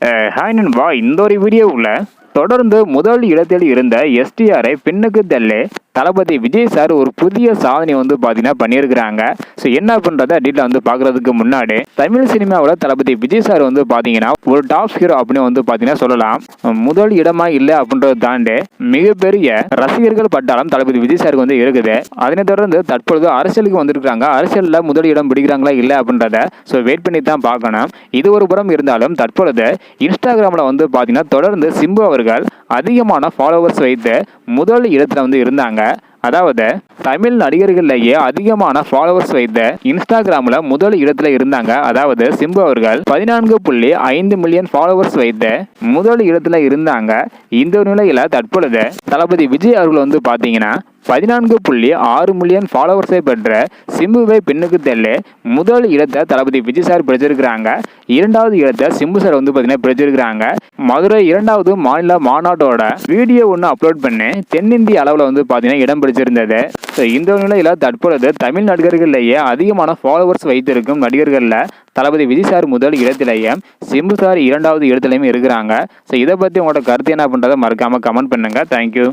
Hi நண்பா, இந்த ஒரு வீடியோவில் தொடர்ந்து முதல் இடத்தில் இருந்த எஸ்டிஆரை பின்னுக்கு தள்ளி தளபதி விஜய் சார் ஒரு புதிய சாதனை வந்து பார்த்தீங்கன்னா பண்ணியிருக்கிறாங்க. ஸோ என்ன பண்ணுறத டீட்டெயில் வந்து பார்க்குறதுக்கு முன்னாடி தமிழ் சினிமாவில் தளபதி விஜய் சார் வந்து பார்த்தீங்கன்னா ஒரு டாப் ஹீரோ அப்படின்னு வந்து பார்த்தீங்கன்னா சொல்லலாம். முதல் இடமா இல்லை அப்படின்றத தாண்டி மிகப்பெரிய ரசிகர்கள் பட்டாளம் தளபதி விஜய் சாருக்கு வந்து இருக்குது. அதனை தொடர்ந்து தற்பொழுது அரசியலுக்கு வந்திருக்கிறாங்க. அரசியலில் முதல் இடம் பிடிக்கிறாங்களா இல்லை அப்படின்றத ஸோ வெயிட் பண்ணி தான் பார்க்கணும். இது ஒரு புறம் இருந்தாலும் தற்பொழுது இன்ஸ்டாகிராமில் வந்து பார்த்தீங்கன்னா தொடர்ந்து சிம்பு அவர்கள் அதிகமான ஃபாலோவர்ஸ் வைத்து முதல் இடத்துல வந்து இருந்தாங்க. அதாவது தமிழ் நடிகர்கள்லேயே அதிகமான ஃபாலோவர்ஸ் வைத்த இன்ஸ்டாகிராமில் முதல் இடத்துல இருந்தாங்க. அதாவது சிம்பு அவர்கள் 14.5 மில்லியன் ஃபாலோவர்ஸ் வைத்த முதல் இடத்துல இருந்தாங்க. இந்த நிலையில தற்பொழுது தளபதி விஜய் அவர்கள் வந்து பார்த்தீங்கன்னா 14.6 மில்லியன் ஃபாலோவர்ஸை பெற்ற சிம்புவை பின்னுக்கு தள்ளி முதல் இடத்தை தளபதி விஜய் சார் பிடிச்சிருக்கிறாங்க. இரண்டாவது இடத்தை சிம்பு சார் வந்து பார்த்தீங்கன்னா பிடிச்சிருக்கிறாங்க. மதுரை 2வது மாநில மாநாட்டோட வீடியோ ஒன்று அப்லோட் பண்ணி தென்னிந்திய அளவில் வந்து பார்த்தீங்கன்னா இடம் பிடிச்சிருந்தது. ஸோ இந்த நிலையில் தற்பொழுது தமிழ் நடிகர்கள்லேயே அதிகமான ஃபாலோவர்ஸ் வைத்திருக்கும் நடிகர்களில் தளபதி விஜய் சார் முதல் இடத்திலேயும் சிம்பு சார் 2வது இடத்துலையும் இருக்கிறாங்க. ஸோ இதை பற்றி உங்களோட கருத்து என்ன பண்ணுறதை மறக்காமல் கமெண்ட் பண்ணுங்கள். தேங்க்யூ.